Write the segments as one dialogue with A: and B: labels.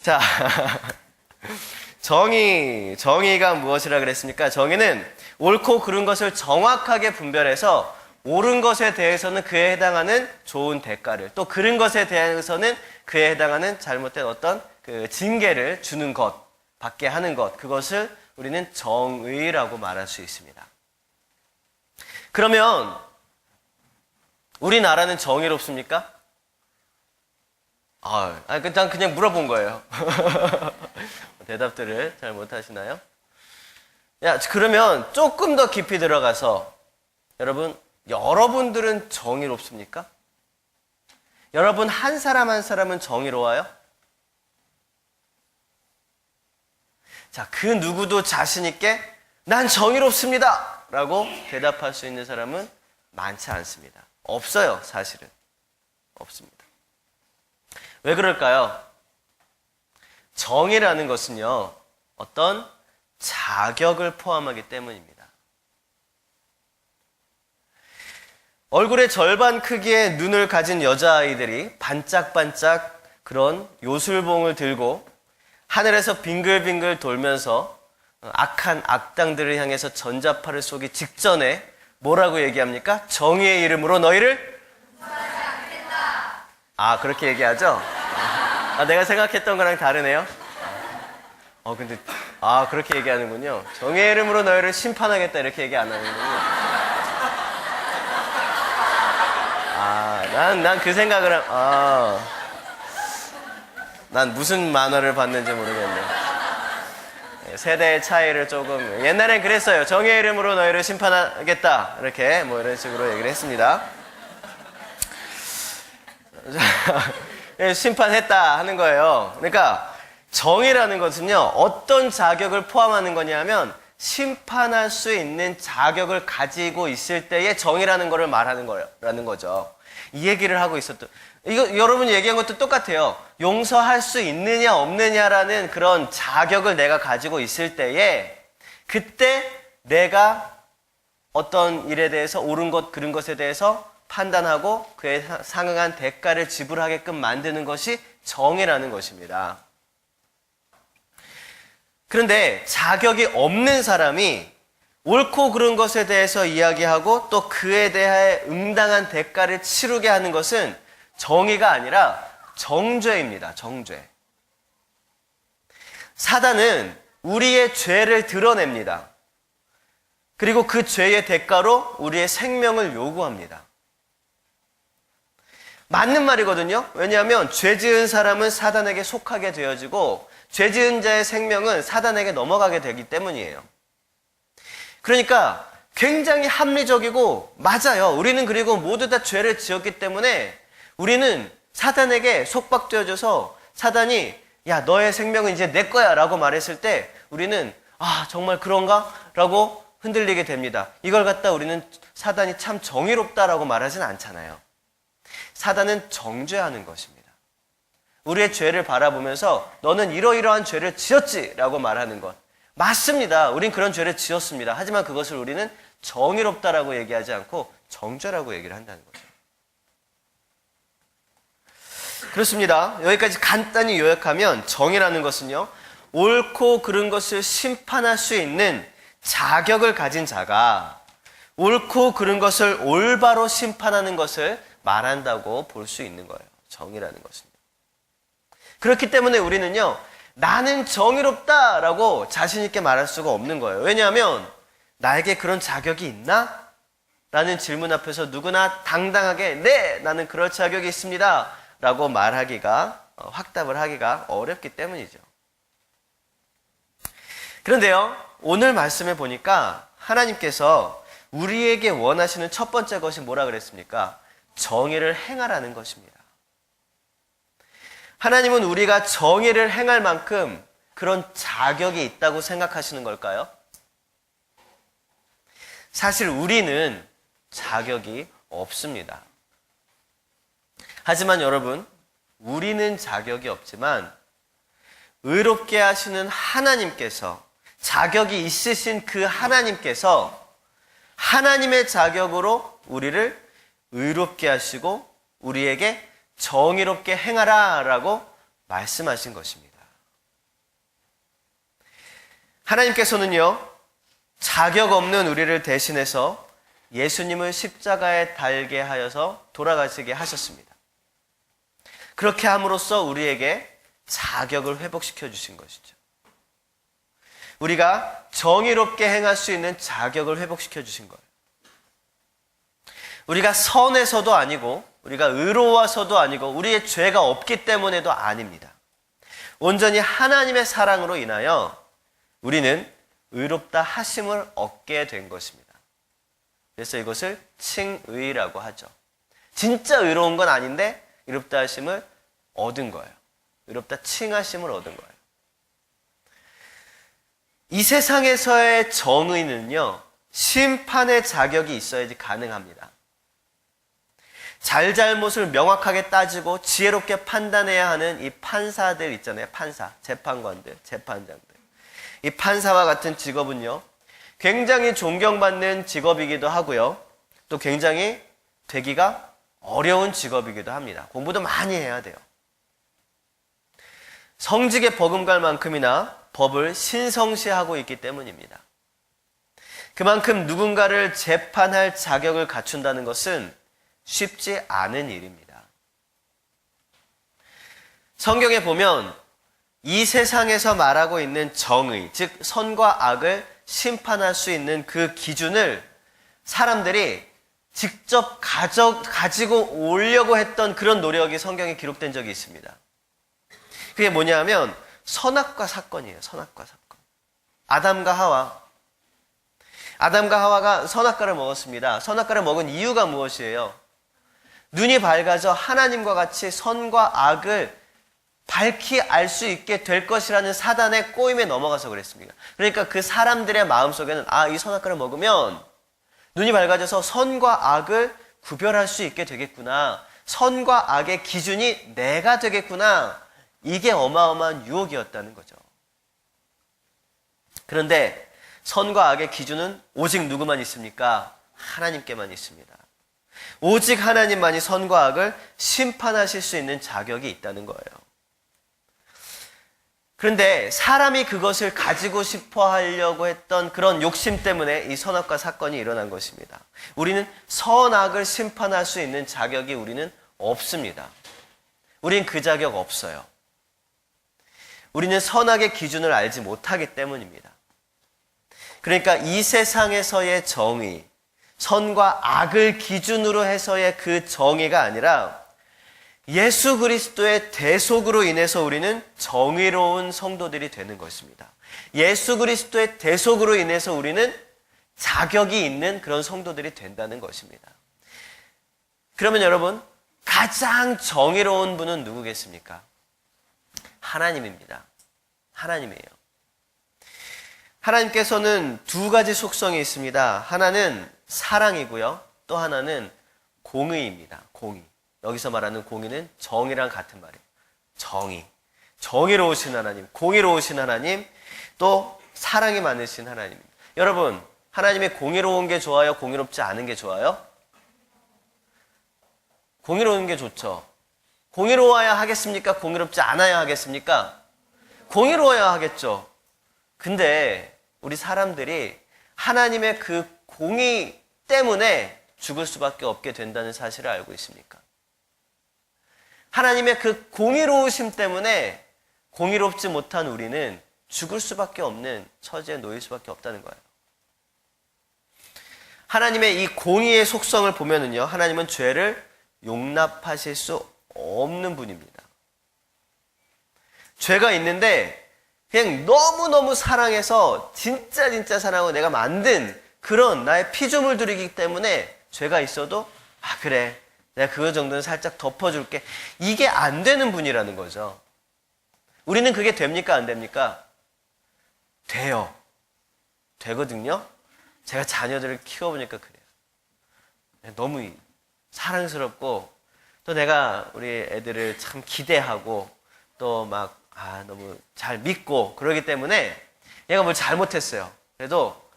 A: 자, 정의가 무엇이라 그랬습니까? 정의는 옳고 그른 것을 정확하게 분별해서 옳은 것에 대해서는 그에 해당하는 좋은 대가를, 또 그른 것에 대해서는 그에 해당하는 잘못된 어떤 그 징계를 주는 것, 받게 하는 것, 그것을 우리는 정의라고 말할 수 있습니다. 그러면 우리나라는 정의롭습니까? 난 그냥 물어본 거예요. 대답들을 잘 못하시나요? 그러면 조금 더 깊이 들어가서 여러분들은 정의롭습니까? 여러분 한 사람 한 사람은 정의로워요? 자, 그 누구도 자신 있게 난 정의롭습니다 라고 대답할 수 있는 사람은 많지 않습니다. 없어요, 사실은. 없습니다. 왜 그럴까요? 정의라는 것은요, 어떤 자격을 포함하기 때문입니다. 얼굴의 절반 크기의 눈을 가진 여자아이들이 반짝반짝 그런 요술봉을 들고 하늘에서 빙글빙글 돌면서 악한 악당들을 향해서 전자파를 쏘기 직전에 뭐라고 얘기합니까? 정의의 이름으로 너희를 그렇게 얘기하죠? 내가 생각했던 거랑 다르네요. 근데 그렇게 얘기하는군요. 정의의 이름으로 너희를 심판하겠다 이렇게 얘기 안 하는군요. 난 그 생각을 난 무슨 만화를 봤는지 모르겠네. 세대의 차이를 조금, 옛날엔 그랬어요. 정의의 이름으로 너희를 심판하겠다 이렇게 이런 식으로 얘기를 했습니다. 심판했다 하는 거예요. 그러니까 정의라는 것은요, 어떤 자격을 포함하는 거냐면 심판할 수 있는 자격을 가지고 있을 때의 정의라는 거를 말하는 거라는 거죠. 이 얘기를 하고 이거 여러분이 얘기한 것도 똑같아요. 용서할 수 있느냐 없느냐라는 그런 자격을 내가 가지고 있을 때에 그때 내가 어떤 일에 대해서 옳은 것, 그른 것에 대해서 판단하고 그에 상응한 대가를 지불하게끔 만드는 것이 정의라는 것입니다. 그런데 자격이 없는 사람이 옳고 그른 것에 대해서 이야기하고 또 그에 대해 응당한 대가를 치르게 하는 것은 정의가 아니라 정죄입니다. 정죄. 사단은 우리의 죄를 드러냅니다. 그리고 그 죄의 대가로 우리의 생명을 요구합니다. 맞는 말이거든요. 왜냐하면 죄 지은 사람은 사단에게 속하게 되어지고 죄 지은 자의 생명은 사단에게 넘어가게 되기 때문이에요. 그러니까 굉장히 합리적이고 맞아요. 우리는 그리고 모두 다 죄를 지었기 때문에 우리는 사단에게 속박되어져서 사단이 야, 너의 생명은 이제 내 거야 라고 말했을 때 우리는 정말 그런가? 라고 흔들리게 됩니다. 이걸 갖다 우리는 사단이 참 정의롭다라고 말하진 않잖아요. 사단은 정죄하는 것입니다. 우리의 죄를 바라보면서 너는 이러이러한 죄를 지었지 라고 말하는 것. 맞습니다. 우린 그런 죄를 지었습니다. 하지만 그것을 우리는 정의롭다라고 얘기하지 않고 정죄라고 얘기를 한다는 거죠. 그렇습니다. 여기까지 간단히 요약하면 정의라는 것은요, 옳고 그른 것을 심판할 수 있는 자격을 가진 자가 옳고 그른 것을 올바로 심판하는 것을 말한다고 볼 수 있는 거예요. 정의라는 것은요. 그렇기 때문에 우리는요, 나는 정의롭다라고 자신 있게 말할 수가 없는 거예요. 왜냐하면 나에게 그런 자격이 있나? 라는 질문 앞에서 누구나 당당하게 네, 나는 그럴 자격이 있습니다 라고 확답을 하기가 어렵기 때문이죠. 그런데요, 오늘 말씀에 보니까 하나님께서 우리에게 원하시는 첫 번째 것이 뭐라 그랬습니까? 정의를 행하라는 것입니다. 하나님은 우리가 정의를 행할 만큼 그런 자격이 있다고 생각하시는 걸까요? 사실 우리는 자격이 없습니다. 하지만 여러분, 우리는 자격이 없지만 의롭게 하시는 하나님께서, 자격이 있으신 그 하나님께서 하나님의 자격으로 우리를 의롭게 하시고 우리에게 정의롭게 행하라 라고 말씀하신 것입니다. 하나님께서는요, 자격 없는 우리를 대신해서 예수님을 십자가에 달게 하여서 돌아가시게 하셨습니다. 그렇게 함으로써 우리에게 자격을 회복시켜 주신 것이죠. 우리가 정의롭게 행할 수 있는 자격을 회복시켜 주신 거예요. 우리가 선해서도 아니고 우리가 의로워서도 아니고 우리의 죄가 없기 때문에도 아닙니다. 온전히 하나님의 사랑으로 인하여 우리는 의롭다 하심을 얻게 된 것입니다. 그래서 이것을 칭의라고 하죠. 진짜 의로운 건 아닌데 의롭다 하심을 얻은 거예요. 의롭다 칭하심을 얻은 거예요. 이 세상에서의 정의는요, 심판의 자격이 있어야지 가능합니다. 잘잘못을 명확하게 따지고 지혜롭게 판단해야 하는 이 판사들 있잖아요. 판사, 재판관들, 재판장들. 이 판사와 같은 직업은요, 굉장히 존경받는 직업이기도 하고요. 또 굉장히 되기가 어려운 직업이기도 합니다. 공부도 많이 해야 돼요. 성직에 버금갈 만큼이나 법을 신성시하고 있기 때문입니다. 그만큼 누군가를 재판할 자격을 갖춘다는 것은 쉽지 않은 일입니다. 성경에 보면 이 세상에서 말하고 있는 정의, 즉 선과 악을 심판할 수 있는 그 기준을 사람들이 직접 가지고 오려고 했던 그런 노력이 성경에 기록된 적이 있습니다. 그게 뭐냐면 선악과 사건이에요. 선악과 사건. 아담과 하와가 선악과를 먹었습니다. 선악과를 먹은 이유가 무엇이에요? 눈이 밝아져 하나님과 같이 선과 악을 밝히 알 수 있게 될 것이라는 사단의 꼬임에 넘어가서 그랬습니다. 그러니까 그 사람들의 마음속에는 이 선악과를 먹으면 눈이 밝아져서 선과 악을 구별할 수 있게 되겠구나. 선과 악의 기준이 내가 되겠구나. 이게 어마어마한 유혹이었다는 거죠. 그런데 선과 악의 기준은 오직 누구만 있습니까? 하나님께만 있습니다. 오직 하나님만이 선과 악을 심판하실 수 있는 자격이 있다는 거예요. 그런데 사람이 그것을 가지고 싶어 하려고 했던 그런 욕심 때문에 이 선악과 사건이 일어난 것입니다. 우리는 선악을 심판할 수 있는 자격이 우리는 없습니다. 우린 그 자격 없어요. 우리는 선악의 기준을 알지 못하기 때문입니다. 그러니까 이 세상에서의 정의, 선과 악을 기준으로 해서의 그 정의가 아니라 예수 그리스도의 대속으로 인해서 우리는 정의로운 성도들이 되는 것입니다. 예수 그리스도의 대속으로 인해서 우리는 자격이 있는 그런 성도들이 된다는 것입니다. 그러면 여러분, 가장 정의로운 분은 누구겠습니까? 하나님입니다. 하나님이에요. 하나님께서는 두 가지 속성이 있습니다. 하나는 사랑이고요. 또 하나는 공의입니다. 공의. 여기서 말하는 공의는 정의랑 같은 말이에요. 정의. 정의로우신 하나님, 공의로우신 하나님, 또 사랑이 많으신 하나님입니다. 여러분, 하나님이 공의로운 게 좋아요? 공의롭지 않은 게 좋아요? 공의로운 게 좋죠. 공의로워야 하겠습니까? 공의롭지 않아야 하겠습니까? 공의로워야 하겠죠. 근데 우리 사람들이 하나님의 그 공의 때문에 죽을 수밖에 없게 된다는 사실을 알고 있습니까? 하나님의 그 공의로우심 때문에 공의롭지 못한 우리는 죽을 수밖에 없는 처지에 놓일 수밖에 없다는 거예요. 하나님의 이 공의의 속성을 보면은요, 하나님은 죄를 용납하실 수 없는 분입니다. 죄가 있는데 그냥 너무너무 사랑해서 진짜 사랑하고 내가 만든 그런 나의 피조물 들이기 때문에 죄가 있어도 그래, 내가 그거 정도는 살짝 덮어줄게. 이게 안 되는 분이라는 거죠. 우리는 그게 됩니까? 안 됩니까? 돼요. 되거든요. 제가 자녀들을 키워보니까 그래요. 너무 사랑스럽고 또 내가 우리 애들을 참 기대하고 또 막 너무 잘 믿고 그러기 때문에 얘가 뭘 잘못했어요. 그래도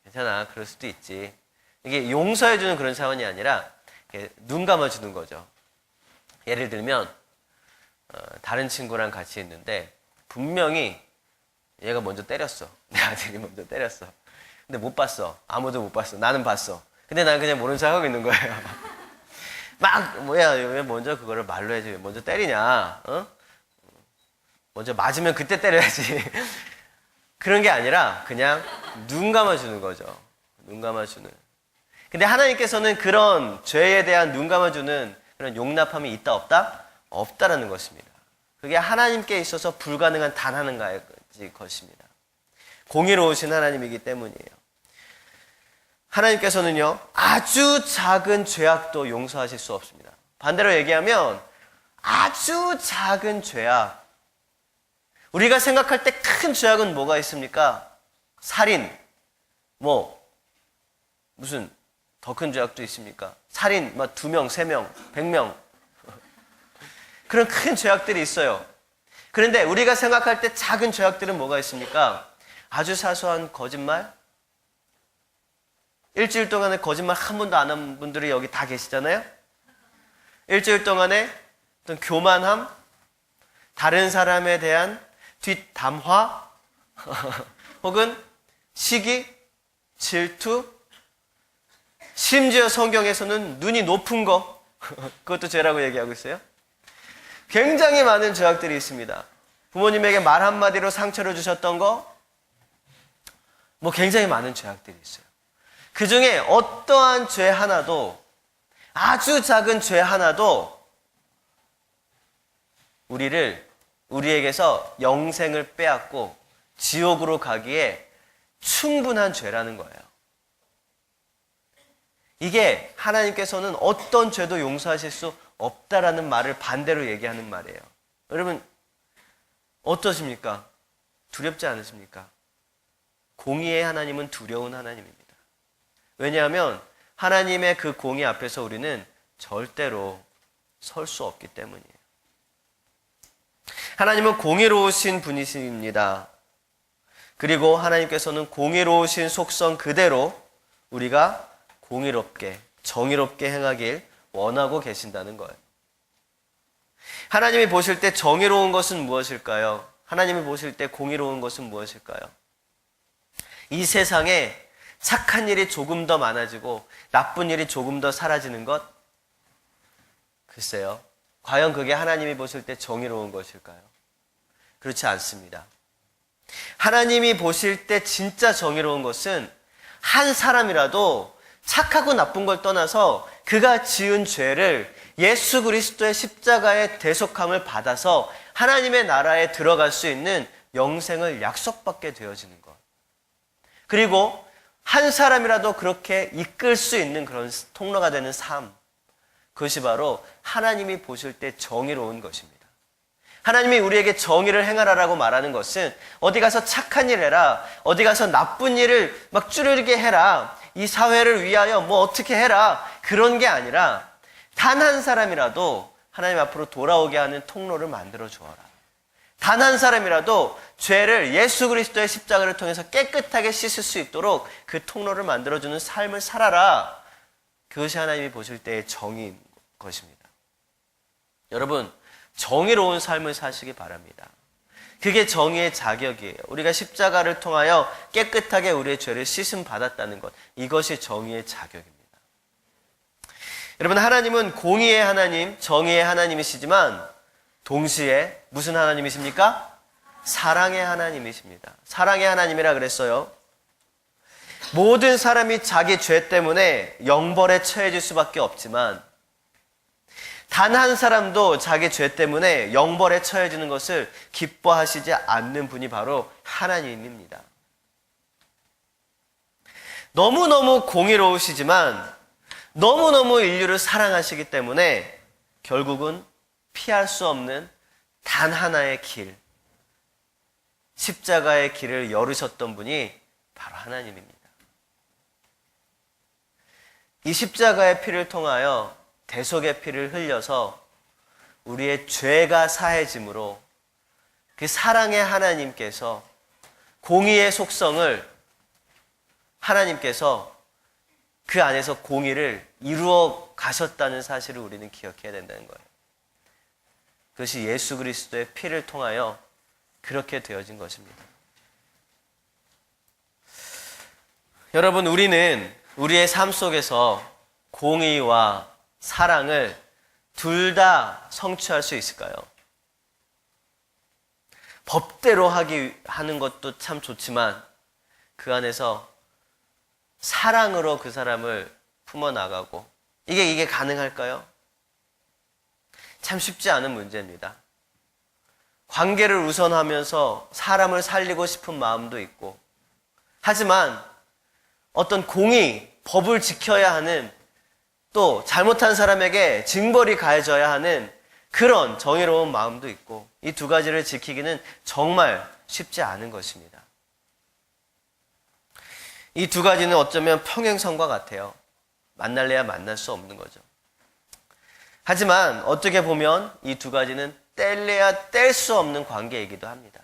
A: 괜찮아, 그럴 수도 있지. 이게 용서해주는 그런 차원이 아니라 눈 감아주는 거죠. 예를 들면 다른 친구랑 같이 있는데 분명히 얘가 먼저 때렸어. 내 아들이 먼저 때렸어. 근데 못 봤어. 아무도 못 봤어. 나는 봤어. 근데 난 그냥 모른 척 하고 있는 거예요. 막 뭐야 왜 먼저 그거를 말로 해야지 왜 먼저 때리냐? 어? 먼저 맞으면 그때 때려야지. 그런 게 아니라 그냥 눈 감아주는 거죠. 눈 감아주는. 근데 하나님께서는 그런 죄에 대한 눈 감아주는 그런 용납함이 있다 없다? 없다라는 것입니다. 그게 하나님께 있어서 불가능한 단 한 가지 것입니다. 공의로우신 하나님이기 때문이에요. 하나님께서는요, 아주 작은 죄악도 용서하실 수 없습니다. 반대로 얘기하면 아주 작은 죄악, 우리가 생각할 때 큰 죄악은 뭐가 있습니까? 살인, 무슨 더 큰 죄악도 있습니까? 살인, 2명, 3명, 100명. 그런 큰 죄악들이 있어요. 그런데 우리가 생각할 때 작은 죄악들은 뭐가 있습니까? 아주 사소한 거짓말? 일주일 동안에 거짓말 한 번도 안 한 분들이 여기 다 계시잖아요? 일주일 동안에 어떤 교만함, 다른 사람에 대한 뒷담화, 혹은 시기, 질투, 심지어 성경에서는 눈이 높은 거, 그것도 죄라고 얘기하고 있어요. 굉장히 많은 죄악들이 있습니다. 부모님에게 말 한마디로 상처를 주셨던 거, 굉장히 많은 죄악들이 있어요. 그 중에 어떠한 죄 하나도, 아주 작은 죄 하나도 우리에게서 영생을 빼앗고 지옥으로 가기에 충분한 죄라는 거예요. 이게 하나님께서는 어떤 죄도 용서하실 수 없다라는 말을 반대로 얘기하는 말이에요. 여러분 어떠십니까? 두렵지 않으십니까? 공의의 하나님은 두려운 하나님입니다. 왜냐하면 하나님의 그 공의 앞에서 우리는 절대로 설 수 없기 때문이에요. 하나님은 공의로우신 분이십니다. 그리고 하나님께서는 공의로우신 속성 그대로 우리가 공의롭게, 정의롭게 행하길 원하고 계신다는 거예요. 하나님이 보실 때 정의로운 것은 무엇일까요? 하나님이 보실 때 공의로운 것은 무엇일까요? 이 세상에 착한 일이 조금 더 많아지고 나쁜 일이 조금 더 사라지는 것? 글쎄요. 과연 그게 하나님이 보실 때 정의로운 것일까요? 그렇지 않습니다. 하나님이 보실 때 진짜 정의로운 것은 한 사람이라도 착하고 나쁜 걸 떠나서 그가 지은 죄를 예수 그리스도의 십자가의 대속함을 받아서 하나님의 나라에 들어갈 수 있는 영생을 약속받게 되어지는 것. 그리고 한 사람이라도 그렇게 이끌 수 있는 그런 통로가 되는 삶. 그것이 바로 하나님이 보실 때 정의로운 것입니다. 하나님이 우리에게 정의를 행하라라고 말하는 것은 어디 가서 착한 일 해라, 어디 가서 나쁜 일을 막 줄이게 해라, 이 사회를 위하여 어떻게 해라, 그런 게 아니라 단 한 사람이라도 하나님 앞으로 돌아오게 하는 통로를 만들어 주어라. 단 한 사람이라도 죄를 예수 그리스도의 십자가를 통해서 깨끗하게 씻을 수 있도록 그 통로를 만들어주는 삶을 살아라. 그것이 하나님이 보실 때의 정의인 것입니다. 여러분, 정의로운 삶을 사시기 바랍니다. 그게 정의의 자격이에요. 우리가 십자가를 통하여 깨끗하게 우리의 죄를 씻음 받았다는 것, 이것이 정의의 자격입니다. 여러분, 하나님은 공의의 하나님, 정의의 하나님이시지만 동시에 무슨 하나님이십니까? 사랑의 하나님이십니다. 사랑의 하나님이라 그랬어요. 모든 사람이 자기 죄 때문에 영벌에 처해질 수밖에 없지만 단 한 사람도 자기 죄 때문에 영벌에 처해지는 것을 기뻐하시지 않는 분이 바로 하나님입니다. 너무너무 공의로우시지만 너무너무 인류를 사랑하시기 때문에 결국은 피할 수 없는 단 하나의 길, 십자가의 길을 열으셨던 분이 바로 하나님입니다. 이 십자가의 피를 통하여 대속의 피를 흘려서 우리의 죄가 사해짐으로 그 사랑의 하나님께서 공의의 속성을 하나님께서 그 안에서 공의를 이루어 가셨다는 사실을 우리는 기억해야 된다는 거예요. 그것이 예수 그리스도의 피를 통하여 그렇게 되어진 것입니다. 여러분, 우리는 우리의 삶 속에서 공의와 사랑을 둘 다 성취할 수 있을까요? 법대로 하는 것도 참 좋지만 그 안에서 사랑으로 그 사람을 품어나가고 이게 가능할까요? 참 쉽지 않은 문제입니다. 관계를 우선하면서 사람을 살리고 싶은 마음도 있고, 하지만 어떤 공의, 법을 지켜야 하는, 또 잘못한 사람에게 징벌이 가해져야 하는 그런 정의로운 마음도 있고, 이 두 가지를 지키기는 정말 쉽지 않은 것입니다. 이 두 가지는 어쩌면 평행선과 같아요. 만날래야 만날 수 없는 거죠. 하지만 어떻게 보면 이 두 가지는 뗄래야 뗄 수 없는 관계이기도 합니다.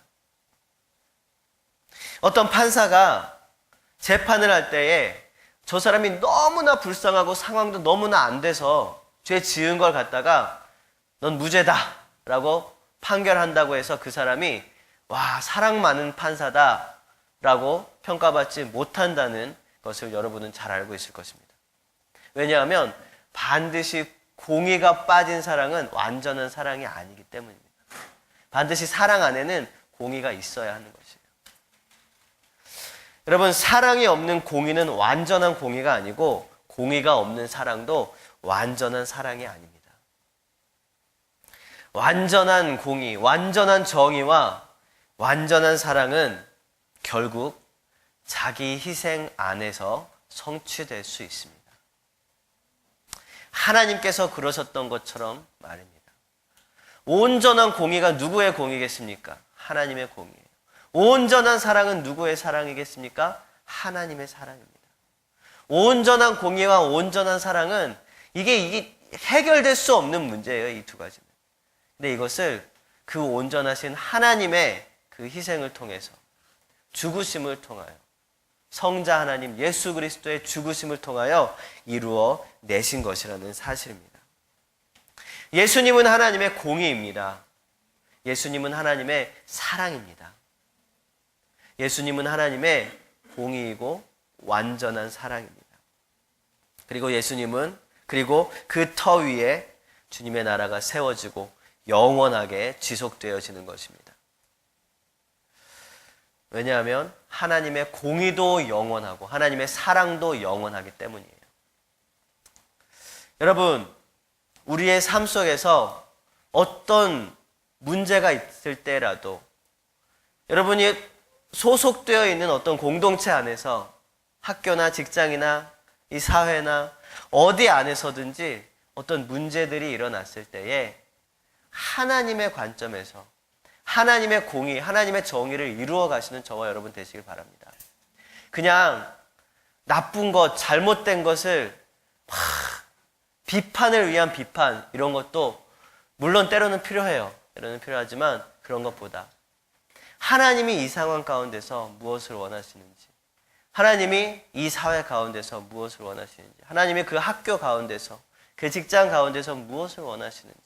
A: 어떤 판사가 재판을 할 때에 저 사람이 너무나 불쌍하고 상황도 너무나 안 돼서 죄 지은 걸 갖다가 넌 무죄다 라고 판결한다고 해서 그 사람이 와, 사랑 많은 판사다 라고 평가받지 못한다는 것을 여러분은 잘 알고 있을 것입니다. 왜냐하면 반드시 공의가 빠진 사랑은 완전한 사랑이 아니기 때문입니다. 반드시 사랑 안에는 공의가 있어야 하는 것이에요. 여러분, 사랑이 없는 공의는 완전한 공의가 아니고, 공의가 없는 사랑도 완전한 사랑이 아닙니다. 완전한 공의, 완전한 정의와 완전한 사랑은 결국 자기 희생 안에서 성취될 수 있습니다. 하나님께서 그러셨던 것처럼 말입니다. 온전한 공의가 누구의 공의겠습니까? 하나님의 공의예요. 온전한 사랑은 누구의 사랑이겠습니까? 하나님의 사랑입니다. 온전한 공의와 온전한 사랑은 이게 해결될 수 없는 문제예요, 이 두 가지는. 근데 이것을 그 온전하신 하나님의 그 희생을 통해서, 죽으심을 통하여, 성자 하나님 예수 그리스도의 죽으심을 통하여 이루어 내신 것이라는 사실입니다. 예수님은 하나님의 공의입니다. 예수님은 하나님의 사랑입니다. 예수님은 하나님의 공의이고 완전한 사랑입니다. 그리고 예수님은, 그리고 그 터 위에 주님의 나라가 세워지고 영원하게 지속되어지는 것입니다. 왜냐하면 하나님의 공의도 영원하고 하나님의 사랑도 영원하기 때문이에요. 여러분, 우리의 삶 속에서 어떤 문제가 있을 때라도 여러분이 소속되어 있는 어떤 공동체 안에서, 학교나 직장이나 이 사회나 어디 안에서든지 어떤 문제들이 일어났을 때에 하나님의 관점에서 하나님의 공의, 하나님의 정의를 이루어 가시는 저와 여러분 되시길 바랍니다. 그냥 나쁜 것, 잘못된 것을 막 비판을 위한 비판, 이런 것도 물론 때로는 필요해요. 때로는 필요하지만 그런 것보다 하나님이 이 상황 가운데서 무엇을 원하시는지, 하나님이 이 사회 가운데서 무엇을 원하시는지, 하나님이 그 학교 가운데서, 그 직장 가운데서 무엇을 원하시는지,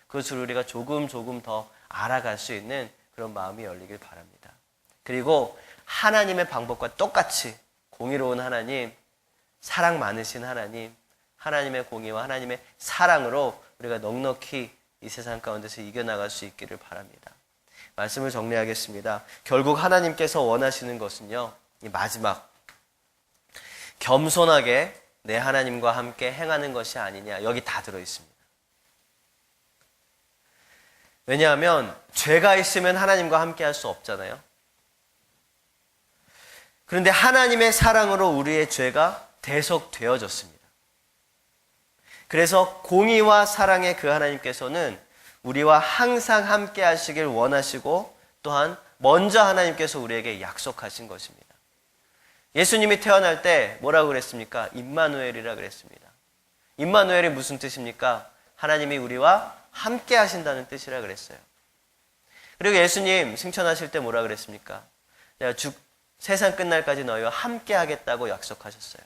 A: 그것을 우리가 조금 더 알아갈 수 있는 그런 마음이 열리길 바랍니다. 그리고 하나님의 방법과 똑같이 공의로운 하나님, 사랑 많으신 하나님, 하나님의 공의와 하나님의 사랑으로 우리가 넉넉히 이 세상 가운데서 이겨나갈 수 있기를 바랍니다. 말씀을 정리하겠습니다. 결국 하나님께서 원하시는 것은요, 이 마지막, 겸손하게 내 하나님과 함께 행하는 것이 아니냐, 여기 다 들어있습니다. 왜냐하면 죄가 있으면 하나님과 함께 할 수 없잖아요. 그런데 하나님의 사랑으로 우리의 죄가 대속되어졌습니다. 그래서 공의와 사랑의 그 하나님께서는 우리와 항상 함께 하시길 원하시고, 또한 먼저 하나님께서 우리에게 약속하신 것입니다. 예수님이 태어날 때 뭐라고 그랬습니까? 임마누엘이라 그랬습니다. 임마누엘이 무슨 뜻입니까? 하나님이 우리와 함께 하신다는 뜻이라 그랬어요. 그리고 예수님 승천하실 때 뭐라 그랬습니까? 내가 세상 끝날까지 너희와 함께 하겠다고 약속하셨어요.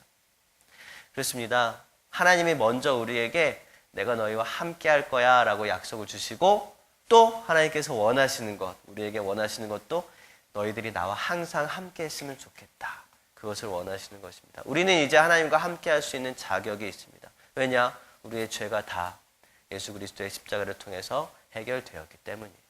A: 그렇습니다. 하나님이 먼저 우리에게 내가 너희와 함께 할 거야 라고 약속을 주시고, 또 하나님께서 원하시는 것, 우리에게 원하시는 것도 너희들이 나와 항상 함께 했으면 좋겠다 그것을 원하시는 것입니다. 우리는 이제 하나님과 함께 할 수 있는 자격이 있습니다. 왜냐? 우리의 죄가 다 예수 그리스도의 십자가를 통해서 해결되었기 때문이에요.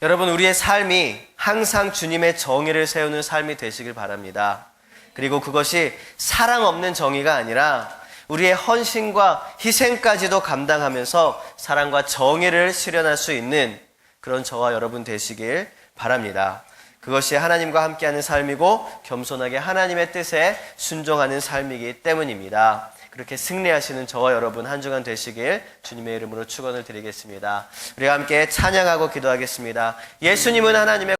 A: 여러분, 우리의 삶이 항상 주님의 정의를 세우는 삶이 되시길 바랍니다. 그리고 그것이 사랑 없는 정의가 아니라 우리의 헌신과 희생까지도 감당하면서 사랑과 정의를 실현할 수 있는 그런 저와 여러분 되시길 바랍니다. 그것이 하나님과 함께하는 삶이고 겸손하게 하나님의 뜻에 순종하는 삶이기 때문입니다. 그렇게 승리하시는 저와 여러분 한 주간 되시길 주님의 이름으로 축원을 드리겠습니다. 우리가 함께 찬양하고 기도하겠습니다. 예수님은 하나님의